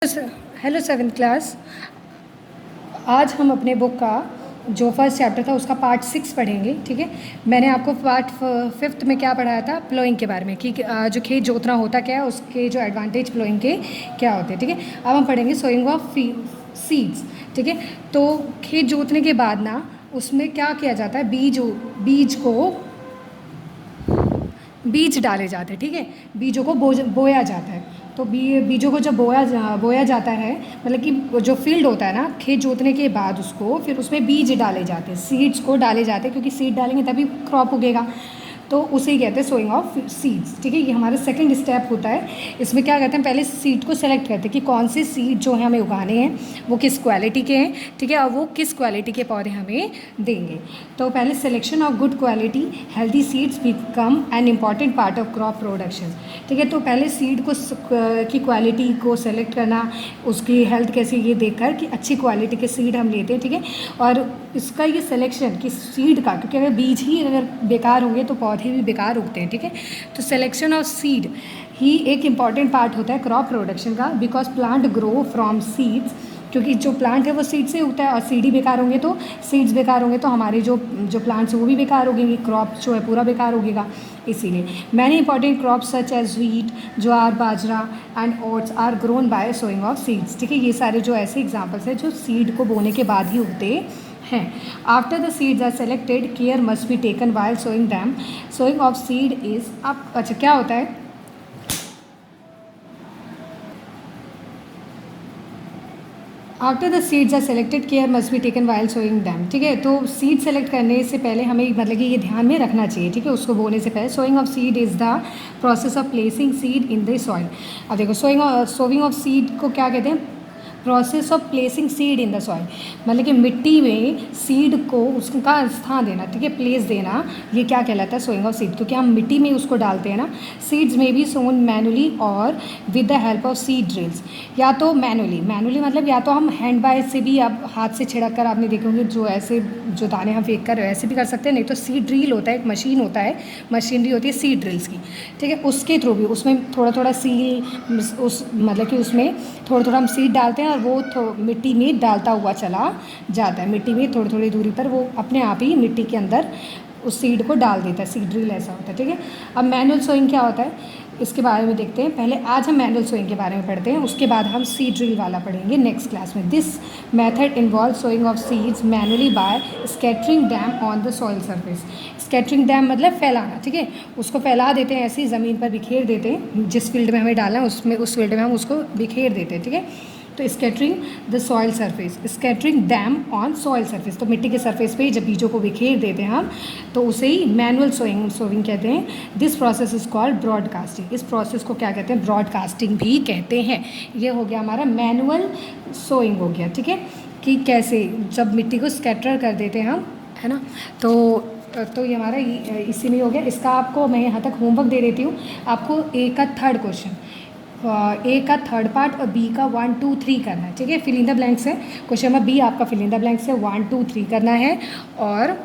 Hello seventh class. आज हम अपने बुक का जो फर्स्ट चैप्टर था उसका पार्ट 6 पढ़ेंगे। ठीक है, मैंने आपको पार्ट 5 में क्या पढ़ाया था, प्लोइंग के बारे में कि जो खेत जोतना होता क्या है, उसके जो एडवांटेज प्लोइंग के क्या होते हैं। ठीक है, अब हम पढ़ेंगे सोइंग ऑफ सीड्स। ठीक है, तो खेत जोतने के बाद ना उसमें क्या किया जाता है, बीज डाले जाते हैं। ठीक है, बीजों को बोया जाता है। तो बीजों को जब बोया जाता है, मतलब कि जो फील्ड होता है ना खेत जोतने के बाद, उसको फिर उसमें बीज डाले जाते हैं, सीड्स को डाले जाते हैं, क्योंकि सीड डालेंगे तभी क्रॉप उगेगा। तो उसे ही कहते हैं सोइंग ऑफ सीड्स। ठीक है, ये हमारा सेकंड स्टेप होता है। इसमें क्या करते हैं, पहले सीड को सेलेक्ट करते हैं कि कौन से सीड जो है हमें उगाने हैं, वो किस क्वालिटी के हैं। ठीक है, और वो किस क्वालिटी के पौधे हमें देंगे। तो पहले selection of good quality healthy seeds become an important part of crop production. ठीक है, तो पहले सीड को की क्वालिटी को सेलेक्ट करना, उसकी हेल्थ कैसी, ये देखकर कि अच्छी क्वालिटी के सीड हम लेते हैं। ठीक है, और इसका ये सिलेक्शन कि सीड का, क्योंकि अगर बीज ही अगर बेकार होंगे तो पौधे भी बेकार उगते हैं। ठीक है, तो सिलेक्शन ऑफ सीड ही एक इम्पॉर्टेंट पार्ट होता है क्रॉप प्रोडक्शन का, because plant grow from seeds, क्योंकि जो प्लांट है वो सीड से उगता है, और सीड ही बेकार होंगे तो सीड्स बेकार होंगे तो हमारे जो प्लांट्स हैं वो भी बेकार होंगे, क्रॉप जो है पूरा बेकार होगेगा। इसीलिए many important crops such as wheat, jowar, bajra and oats are grown by sowing of seeds. ठीक है, ये सारे जो ऐसे एग्जाम्पल्स हैं जो सीड को बोने के बाद ही उगते हैं। After the seeds are selected care must be taken while sowing them. Sowing of seed is, अब अच्छा क्या होता है, after the seeds are selected care must be taken while sowing them. ठीक है, तो सीड सेलेक्ट करने से पहले हमें मतलब कि ये ध्यान में रखना चाहिए। ठीक है, उसको बोने से पहले sowing of seed is the process of placing seed in the soil. अब देखो सोइंग ऑफ सीड को क्या कहते हैं, process of placing seed in the soil, मतलब कि मिट्टी में सीड को उसका स्थान देना। ठीक है, प्लेस देना, ये क्या कहलाता है, सोइंग ऑफ सीड, क्योंकि हम मिट्टी में उसको डालते हैं ना। सीड्स में भी सोन मैनुअली और with the help of seed drills, या तो मैनुअली मतलब या तो हम हैंड बाय से भी, आप हाथ से छिड़क कर, आपने देखे होंगे जो ऐसे जो दाने हम फेंक कर वैसे भी कर सकते हैं, नहीं तो सीड ड्रिल होता है, एक मशीन होता है, मशीनरी होती है सीड ड्रिल्स की। ठीक है, उसके थ्रू भी, उसमें थोड़ा थोड़ा सील उस मतलब कि उसमें थोड़ा थोड़ा हम सीड डालते हैं और वो मिट्टी में डालता हुआ चला जाता है। मिट्टी में थोड़ी थोड़ी दूरी पर वो अपने आप ही मिट्टी के अंदर उस सीड को डाल देता है। सीड ड्रिल ऐसा होता है। ठीक है, अब मैनुअल सोइंग क्या होता है, इसके बारे में देखते हैं। पहले आज हम मैनुअल सोइंग के बारे में पढ़ते हैं, उसके बाद हम सीड ड्रिल वाला पढ़ेंगे नेक्स्ट क्लास में। This method involve sowing of seeds manually by scattering them on the soil surface. Scattering them मतलब फैलाना। ठीक है, उसको फैला देते हैं, ऐसी ज़मीन पर बिखेर देते हैं, जिस फील्ड में हमें डालना है उस फील्ड में हम उसको बिखेर देते हैं। ठीक है, तो scattering the soil surface, scattering them on soil surface, तो मिट्टी के सरफेस पे जब बीजों को बिखेर देते हैं हम, तो उसे ही मैनुअल सोइंग कहते हैं। This process is called broadcasting. इस प्रोसेस को क्या कहते हैं, ब्रॉडकास्टिंग भी कहते हैं। ये हो गया हमारा मैनुअल सोइंग हो गया। ठीक है, कि कैसे जब मिट्टी को स्कैटर कर देते हैं हम, है ना। तो ये हमारा इसी में हो गया। इसका आपको मैं यहाँ तक होमवर्क दे देती हूँ। आपको ए का थर्ड क्वेश्चन, ए का थर्ड पार्ट और बी का 1, 2, 3 करना है। ठीक है, फिल इन द ब्लैंक्स है। क्वेश्चन नंबर बी आपका फिल इन द ब्लैंक्स है, 1, 2, 3 करना है, और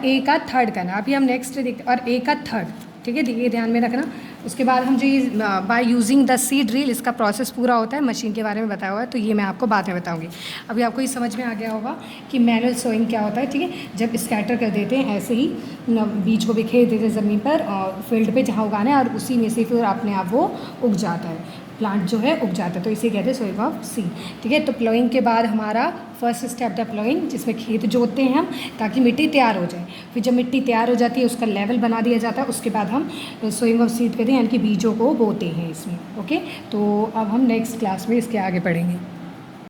ए का थर्ड करना। अभी हम नेक्स्ट देखते हैं, और ए का थर्ड। ठीक है, ये ध्यान में रखना। उसके बाद हम जो ये by using the seed drill, इसका प्रोसेस पूरा होता है, मशीन के बारे में बताया हुआ है, तो ये मैं आपको बाद में बताऊंगी। अभी आपको ये समझ में आ गया होगा कि मैनुअल सोइंग क्या होता है। ठीक है, जब स्कैटर कर देते हैं, ऐसे ही बीज को बिखेर देते हैं ज़मीन पर और फील्ड पे जहाँ उगाना है, और उसी में से फिर अपने आप वो उग जाता है, प्लांट जो है उग जाता है, तो इसे कहते हैं सोइंग ऑफ सीड। ठीक है, तो प्लोइंग के बाद हमारा फर्स्ट स्टेप था प्लोइंग, जिसमें खेत जोतते हैं हम ताकि मिट्टी तैयार हो जाए। फिर जब मिट्टी तैयार हो जाती है, उसका लेवल बना दिया जाता है, उसके बाद हम सोइंग ऑफ सीड कहते हैं, यानी कि बीजों को बोते हैं इसमें। ओके, तो अब हम नेक्स्ट क्लास में इसके आगे पढ़ेंगे।